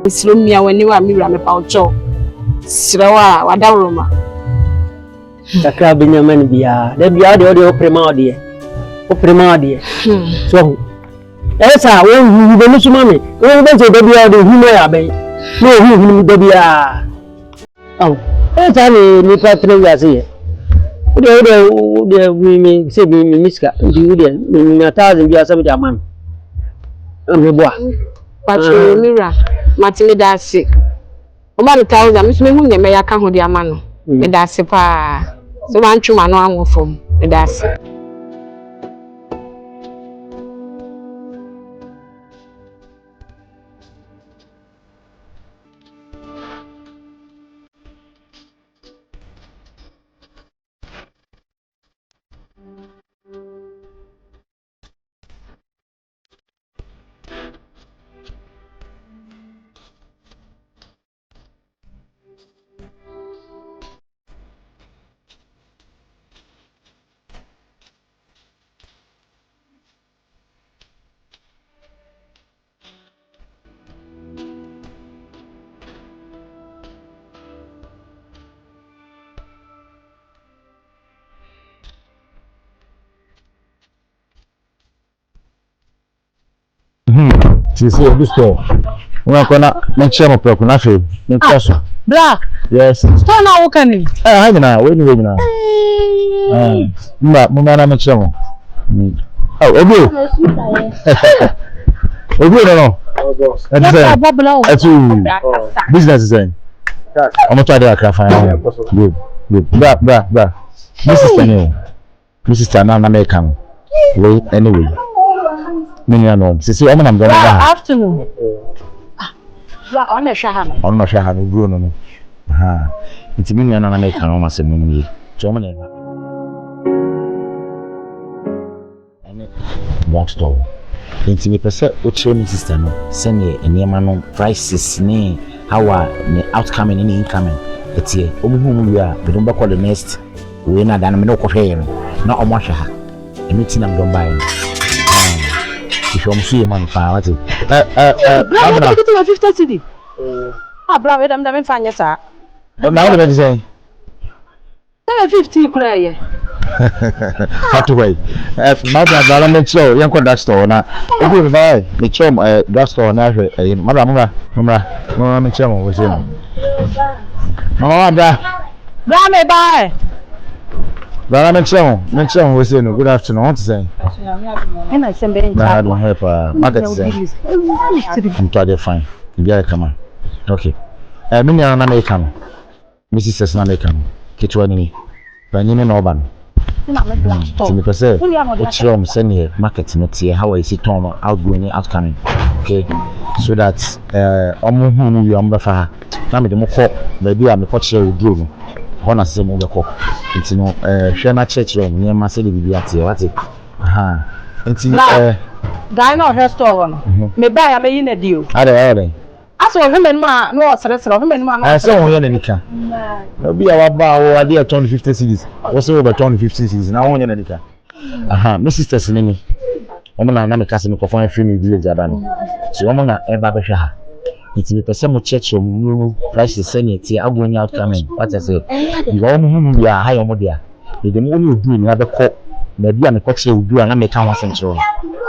Slumia when you are mirror me poucho. Srawa, Wadaroma. Kakra Benjamin Bia, there be the audio primordia. Primordia. So, that's how when you miss mommy, when you went to the audio, who may I be? No, who will be oh, that's only Nipa 3 years here. The women say, Miska, you did 1,000 years of the man. But you mirror, Matilda sick. About 1,000, Miss Moon, may I come with your man. That's a pa. So, one true man, one from that's. She said, "This store. We are gonna make sure we put na fe. Black. Yes. Store na wo kan ni. Hi na, we ni na. Mo na make sure. Oh, Obi. Obi no. That's business is saying. I'm try to craft fine. Good. Bra. Mrs. Tana na make am. Wait anyway. No. See, I'm going afternoon. On the Shahan. On the Shahan, Bruno. Ha. It's me and I make an almost a minute. Germany. Bookstore. It's me per se, which your sister no. Send ye a near man prices, nay, how are the outcoming and incoming. It's here. Whom we are, but don't call the nest. We're not done no coffee. Not on Washa. A meeting I'm done buying. If you see a man, what is I'm 50 cedi. Ah, bravo, I'm fine, yes, sir. But now what is saying? 50 clear. How to wait? Madam, make sure you can that store now. If you buy the chum, that store now, Madam, make sure was in. Mama, Bra, bye. But make sure was in. Good afternoon. What to say? And I send Ben. I don't have market say. I'm trying to find. Be come on. Okay. Many are American. Mrs. is American. Kitwani. Panini no ban. To me per se. Which room send here market not here. How is it turn outgoing outcoming? Okay. So that who you am for. Now me the more call. Maybe I'm a coach here with Bruno. Honor same over call. It's no share church room near my city be at here. What it? It's Dine or her store. Me buy a me in a deal. Are they? I saw him and ma, no, I saw him in car. Be our bar, idea 250 cities. Was over 250 cities. Now on your car. My sister's name. Woman, I'm a cousin of a free village. So, woman, I'm a basha. It's a person church room, price is sending it here. I'm going out coming. What I say, you all whom you are high on there. The more you do in other court, maybe I'm a coach will do and I make one central.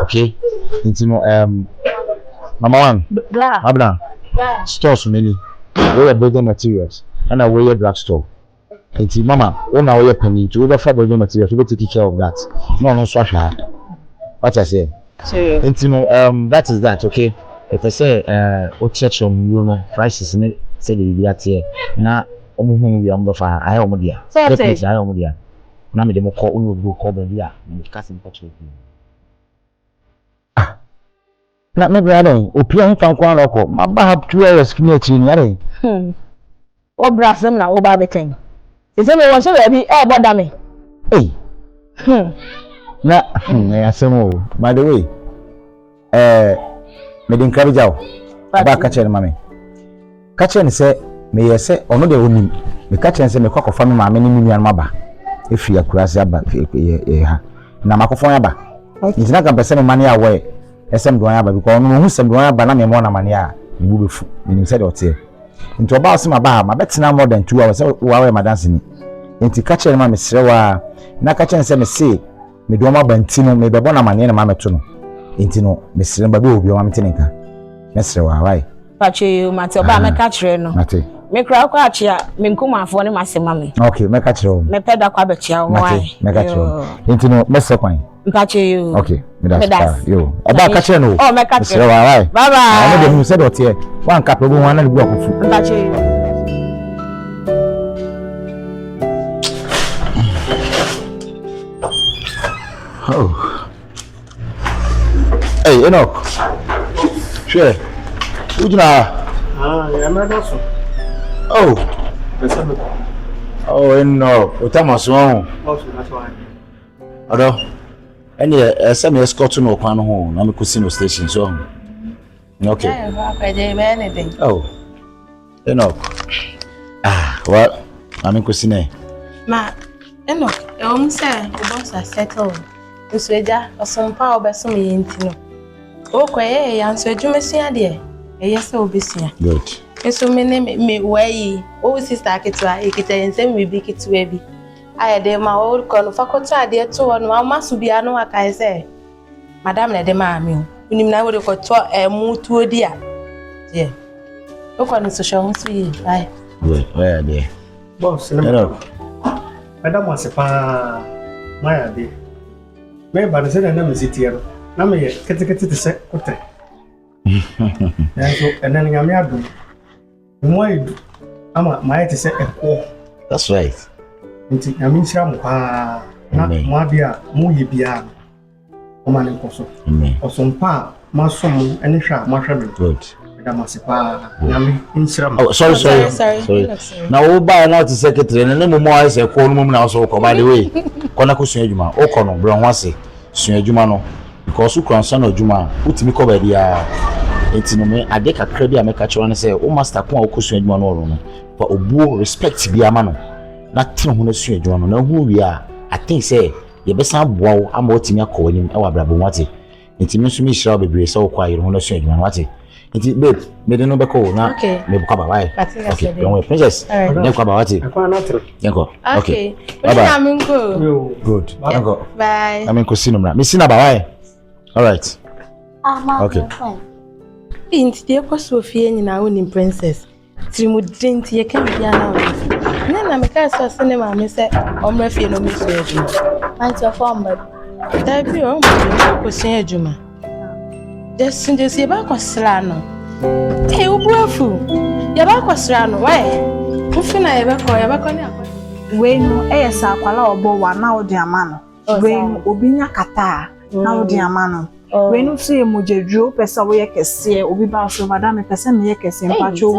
Okay, it's Mama one, Abna, stores many, we are building materials, and I wear drugstore. It's Mama, when I wear penny to overflow building materials, to take care of that. No, swash her. What I say, it's that is that, okay. If I say, what church on you know, prices in it, say the be at here. Now, we are on the fire, I am dear. So I say, I am dear. Now, me demo call, we will call them here, and casting touch with you. Not my brother, Opian found one local. My bab 2 hours connecting, yare. Oh, Brassam now, Barbican. Is everyone so heavy? Oh, but damn it. Hey. Now, I say more. By the way, me didn't carry out. About catching mammy. Catching say, may I say, or no, they wouldn't. Me catching say, me cock of family, my many million mabba. If you are crazy about Namakophone, it's not going to send money away. SM Doyaba because no who some Doyaba na me more na mania bu be fu minim say de ote nti oba asema ba ma betena more than 2 hours say wa we madanse ni nti ka kire ma me serewa na ka kire say me say me do ma banti no me bebo na mane na ma meto no nti no me sere ba be obi o ma meteneka me serewa why pache mate oba me ka kire no mate me kra kwa achia me nkumafo ne masema me okay me ka kire o me peda kwa bechia why mate me ka kire o nti no me se kwan pache you okay me da yo oba ka kire no oh me ka kire serewa why bye bye I know dem say de ote wan ka pe bo wan na bu akofu pache you oh. Hey, Enoch. Sure. Ujuna. I'm not also. Oh. Oh, Enoch. Utamaso. Also, that's why. Odo. Any some escort no kwan ho na me kusino station so. Okay. Anything. Oh. Enoch. What? I'm kusine. Ma, Enoch, say, the boss are settled. Usweja, or some power by some yintino. Oh, quay, answer Jumesia, dear. Yes, obviously. Good. And so many me way, oh, sister, it and send me big to baby. I had my old con faculty, dear, to one, one must be, I know what I say. Madame, let them army. When you now would have got a move to a dear. Yeah. Look on the social sweet, right? Where there? Boss, Enoch. Madam was a pa my idea. Maybe by the same name is it here. Now, me get to say, okay. And then I'm here. Why do my to say a call? That's right. I mean, Sham, not Mabia, Muyi Bia, Oman and Koso, or some pa, Masom, and Sha, Marshall. Good. Oh, sorry. Now, we buy now to secretary, and no more is a call woman also come by the way. Konako Sunjuma, Okono, Brown Wasi, Sunjumano, because you can son of Juma, put me cover the Etino, I take a credit, I make a chance and say, oh, Master Kwan Kusunjumano, for Obu respect be a man. Nothing who knows Sunjumano, know who we are. I think, say, you best have wow, I'm what me calling him our Brabawati. Intimacy shall be so quiet, who knows Sunjumanati. Iti babe, me de no be call na me buka ba why. Okay, don't worry, princess. Ne kwa ba wati. Yanko. Okay. Bye. Good. Yanko. Bye. I'm in kusino mra. Me sina ba why. All right. Okay. Inti de kwa Sophia nyina woni princess. Trimu denti ye kan bia na. Na me ka so sene ma me se omra fie no me so adwuma. Anti of omba. Da bi o mo ko sin adwuma. Just see about Costrano. Hey, Ubrafu. Yaba Costrano, why? Ufina ever call When Esa Quala or Bowa now diamano. When Ubinya Kata now diamano. When you see a mujeju, Pesaway see Ubi Basso, Madame Pesamiacus in Pacho,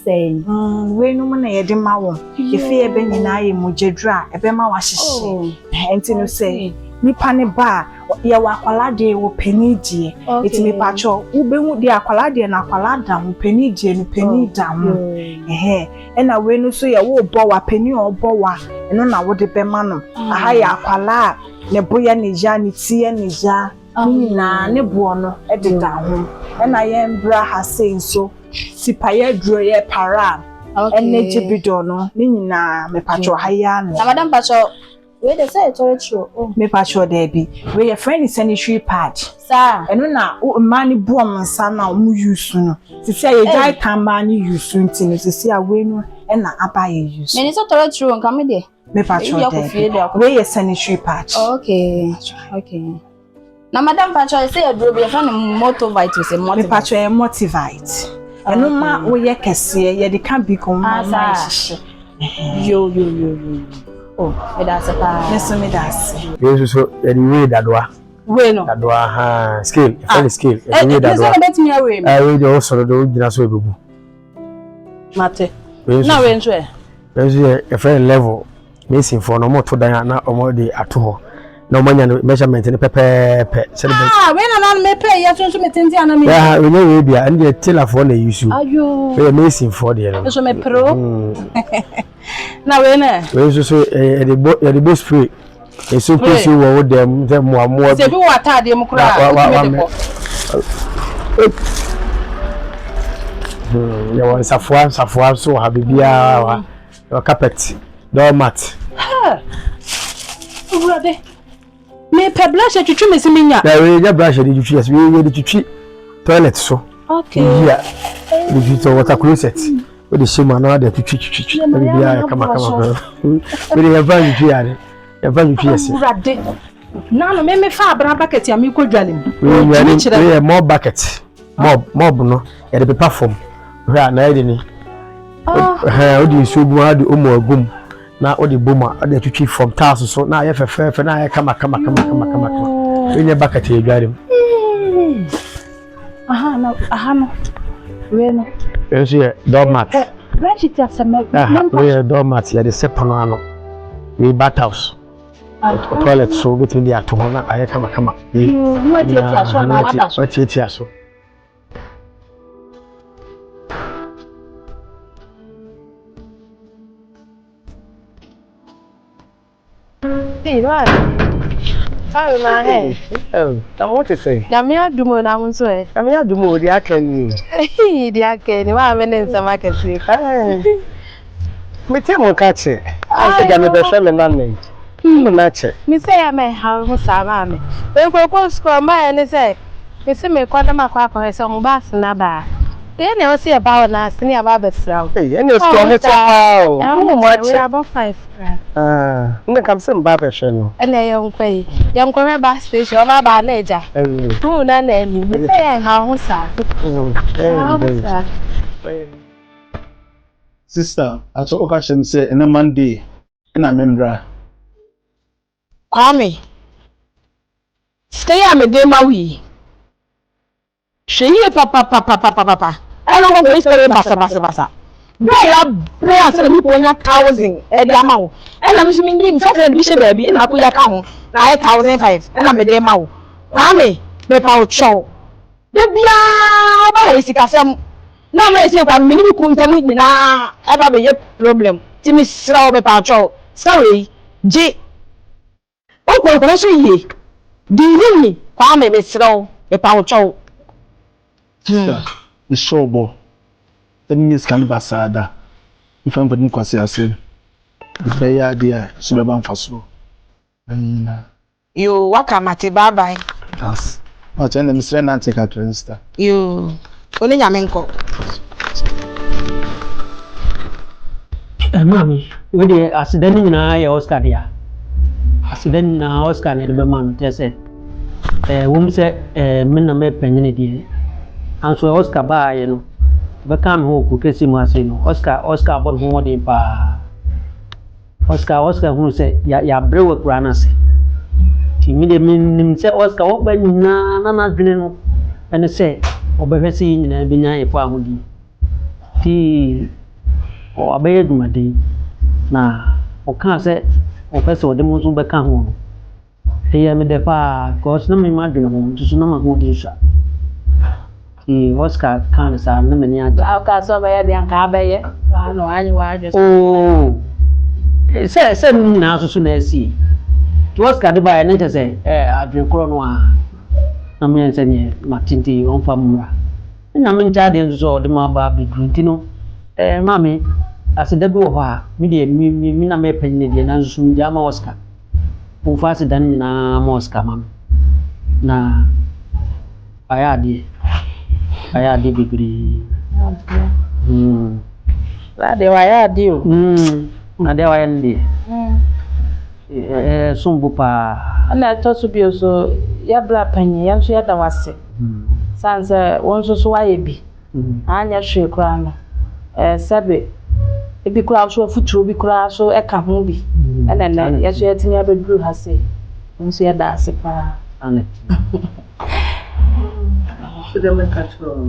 saying, when no man a demawo. If he had been in I mujedra, a bema was and to say. Nipane ba ya wakwalade wo penije etimi pacho ubehu de akwalade na akwalada wo penije no penida ho na we no so ya wo bo wa peni obo wa eno na wo de bema no aha ya akwala ne boya ne ja ne tie ne ja na ne bo no ededa ho na ye mbra ha sei nso sipaye duro ye para energy bido no ni nyina me pacho ha ya no na madam pacho. We dey say it's true. Oh, me pacho there be. We your friend is sanitary pad. Sir. Eno na o mani buom nsa na o use no. Sisi a ye jai kan ma ni use nti no sisi a we no e na aba ye use. Me ni so true nka me dey. Me pacho there. We your sanitary pad. Okay. Na madam pacho say e duro be fa na motivate say motivate. Me pacho e motivate. Eno ma we ye kese ye de kan bi kon ma hihye. Yo. Oh, me da se pa. Me das. You so anyway dadwa. We no. Dadwa ha scale, any scale. Anyway dadwa. So bet me away. We dey also do gina so ebubu. Mate. Na we nso e. We so e friend level. Me sin for no mo to dan na omo dey ato ho. Na omo nya no measurement ni pepepe. We na me pay ya so me tenti ana me. Yeah, we know we bia and the tailor for na use. Ayo. We me sin for there. So me pro. Na we na. We so the boss spray. E so push you wo dem mo. Se bi wa atade mu kura. Ya wan safua so ha bibia wa carpet doormat. Brother. Me pe brush twetwe me siminya. Na we ya brush dey twetwe yes we dey twetwe toilet so. Okay. Yeah. We twetwe water closet. We dey shema na dey twetwe bibia kama. We dey van twetwe ya. Ya van twetwe yes. Brother. Na no me fa abra bucket ya me ko dwale. We more bucket. Mob no. Ya dey paper form. Hwa na yede ni. Odi so bu adi omo agum. Na odi boma adi twitwi from task so na ye fefe na ye kama. Enye bucket e dware. Aha no. We no. Enso ye doormat. Branch it as a we doormat ya de sepono ano. We bat house. Toilet so between the ato na aye kama. What you so. Hey, what? Sorry, my head. Oh, what you say? Yamia Dumo, I'm sorry. Yamia Dumo, the Aken. The Aken, why am I in some market? Me tell you, catch it. I think I'm the same man. Match it. Me say I may have Samame. When propose for my and say, you see me quite a macquack or some bass in a bar. They never see about us near Babbitt's round. Hey, and you're strong. How much? About 5 francs. I'm come some barber channel. And a young quay, young Korea bus station, my bar later. Who none any? Me say I'm house. Sister, I saw occasion say in a Monday, in a membra. Kwame. Stay am dey mawi. Shey papa. I don't go say basa. Bra bra say me ponya 1000 e dey amawo. E na me so me ndim so friend bi she baby na akuya ka ho. Na 1500 e na me dey mawo. Kwame, me pa o chow. De bia ba e sika sem. Na me say kwa me ni ku ntam ni na e ba be ye problem. Ti me sra o me pa chow. Sorry. J o so ye di ni Kwame me sra e pa o chow. Sister, the showbo. The news can be sada. If I'm putting kwasi ase. The prayer idea so be ban faso. You waka mate bye bye. Yes. O chen dem sre na take a sister. You only nyame nko. Mami, we dey accident na ya Oscar ya. Accident na Oscar ne be man tese. Wom se me na me penye die. Anso Oscar ba ye no. Be kam ho ku kesi mu ase no. Oscar bon ho de pa. Oscar hu se ya brewe kura na se. Ti mi de nim se Oscar wo ba nyina na dwene no. Ene se obehwe se nyina bi nya efo ahodi. Ti o abaye dumade na o kan se o pese o de mo so be kan ho no. Te me de pa cause na me ma dwene mo so na ma ho di sha. Oscar kan sa na me ni ada. Aka so ba ya de anka ba ye. Wa no anyi wa just. Oh. Se na so na si. Oscar de ba ya na se adwen kro no a. Na me nse ni matinti on famura. Na me nta de so de ma ba bi grunti no. Mami asida bi wo ha me de mi na me penye de na so mi ama Oscar. Po fa se dan na ma Oscar mami. Na aya di bibiri. La de wa ya di o. Na de wa ya ndi. Sumbu pa. Na to so bi so ya bra panye ya so ya da wase. Sanse won so wa ye bi. Anya hwe kura no. Sabe ebi kura so futuro bi kura so e ka ho bi. Na ya so ya tinya bedru ha se. Nso ya da ase pa. Ane. So they make a show.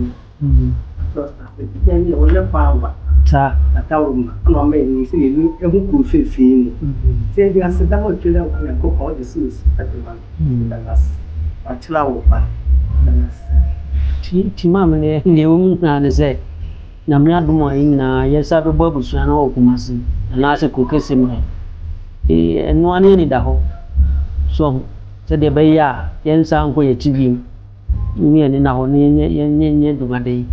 Then you will power. Sa A town, no man, you see, a book of 15. Say, they are set down to them and go all the suits at the one. A child. ti mama ne na ne se na me adumo yin na yesa be babu so na okumase na se ko kese mu eno ane ni da ho so se de be ya yensa nko ye tv mi ni na ho ni nye dumade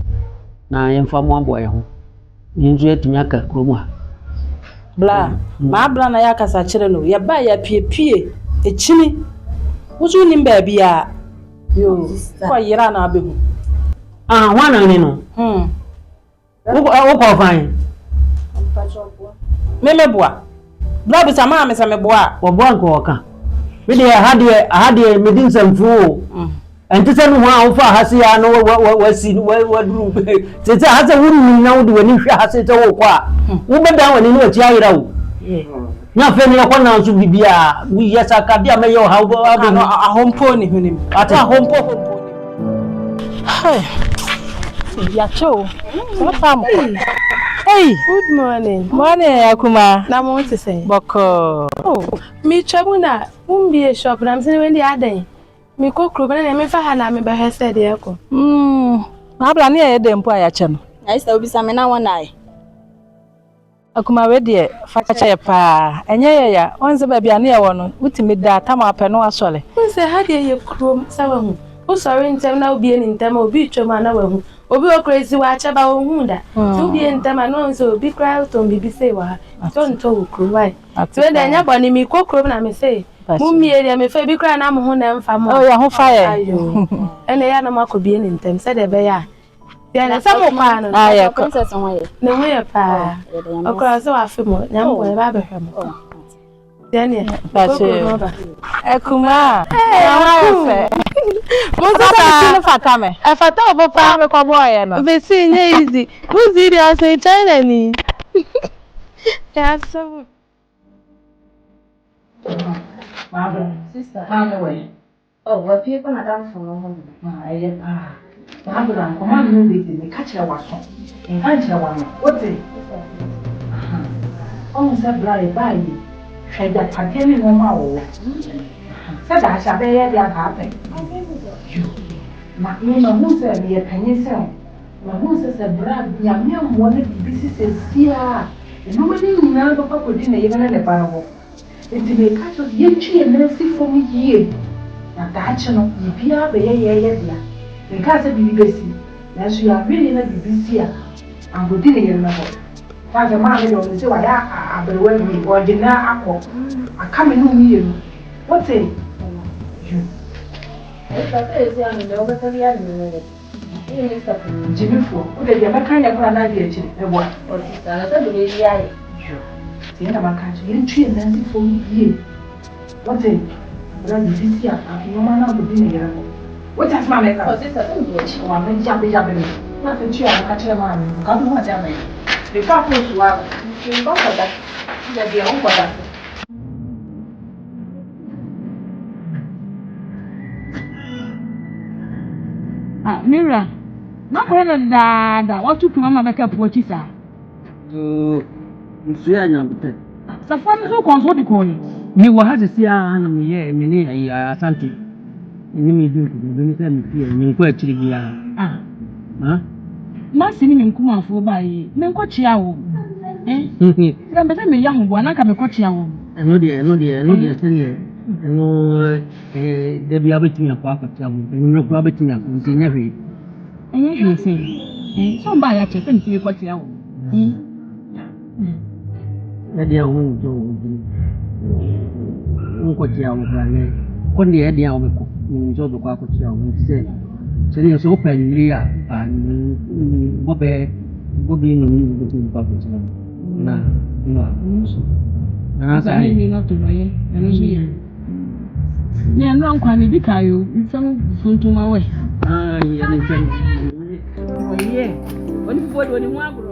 na yɛmfa mo aboa yɛ ho yɛnso atumi aka kurom ha bla ma bla na ya kasa kyerɛ no yɛ ba ya piepie echini wusu nim ba bia yo ko yira na abehu wana ni no wo ko fan me boa bla bi sama me sa me boa wo boa nko ka me de ahade me din samfu enti se no ho fa hase ya no wasi waduru se hase wuru na wo de wani hwe hase te wo kwa wo beda wani no ati ayira wo nya fe ni ko na nso bibia wi yesa ka bia me yo ha wo ahompo ni hunim ahompo hey ya cho so fam hey good morning akuma na mo te say boko mi chabu na mbie shop na mse wendi adan mi ko kro na me fa ha na me ba hese de ko ma bla ne ye de mpo aya che no ai sa obi sa me na wona ai akuma we de fa ka che pa enye ye ya onze ba bia ne ye wono utimi da tama pe no asole nse ha de ye kro sawa hu o sorry ntem na obi ni ntem obi twoma na wa hu obi o crazy wa chaba o hu da obi ntem na nso obi cry to bibi say wa so nto kro wai so de nya boni mi ko kro na me say mummi area me fa bi cry na mo hu na mfa mo ya hu fa ye ene ya na mako bi ni ntem se de be ya ya na sa mo pa no ya princess ho ye ne ho ye pa okra so wa fe mo nya mo ba be hwe mo Daniel, Ekuma. Moza fata me. E fata o papa me kwa boy no. Be see nye easy. Who's it as in China ni? Yeah, so. Sister, how we? Oh, we people madam from home. Eh pa. Mabra, come on no dey me catch your waso. En catch your one. What is? Oh, say bra buy. Sheda pateni no ma wo. Say da sha be ye dia ka pe. Na me no hu say me panyi say. Na hu say bra ya me mo ne bisi se sia. No mani nyina do pa kodi na ye na le pa wo. Enti me ka so ye twie na si fo mi yie. Na da che no bibia be ye dia. Me ka say bibi besi. Na so ya really na bibi sia. An godi na ye na ho. Father man me do say wa ya aberewa mi o gina akọ aka me no mi yenu what say you Jimmy for o de ya maka ya kura na bi echi ebo o ti sa na be ri aye you ti na maka ji ri tue na si fo yie what say bra bi si a afi no ma na go bi ne yere ko what has ma make o ti sa so bi echi wa me ja be na se tue a ka chere ma me ka do ma ja me the fact is well you don't forget that they don't forget Mira, na kwa da watu kuma mama ka pochi sa. nsu ya nyamte Safan so konso di ko ni. mi wa hase sia na mi ye mi ni asante ni mi du mi se mi fie mi ko akiri bi ya Ma sini mi nkuma afo ba yi. Me nko chia wo. Sira mbese me ya ho na ka me ko chia wo. eno de sene eno de bi abetimi akwa akwa mo eno ko abetimi akwa nti nya hwe Enye hwe se. So ba ya che se mi ko chia wo. ya dia hu jo ko chia wo ba ne ko ne ya dia wo ko ni jo do kwa ko chia wo se se ni so pa ni ya ba ni bobe ni ni ko chia na na sa ni no to baye. Eno so ye. Ne no nkwa ni bi kayo. Nsam funtuma we. ya ni chen oye oni bo ni mo agro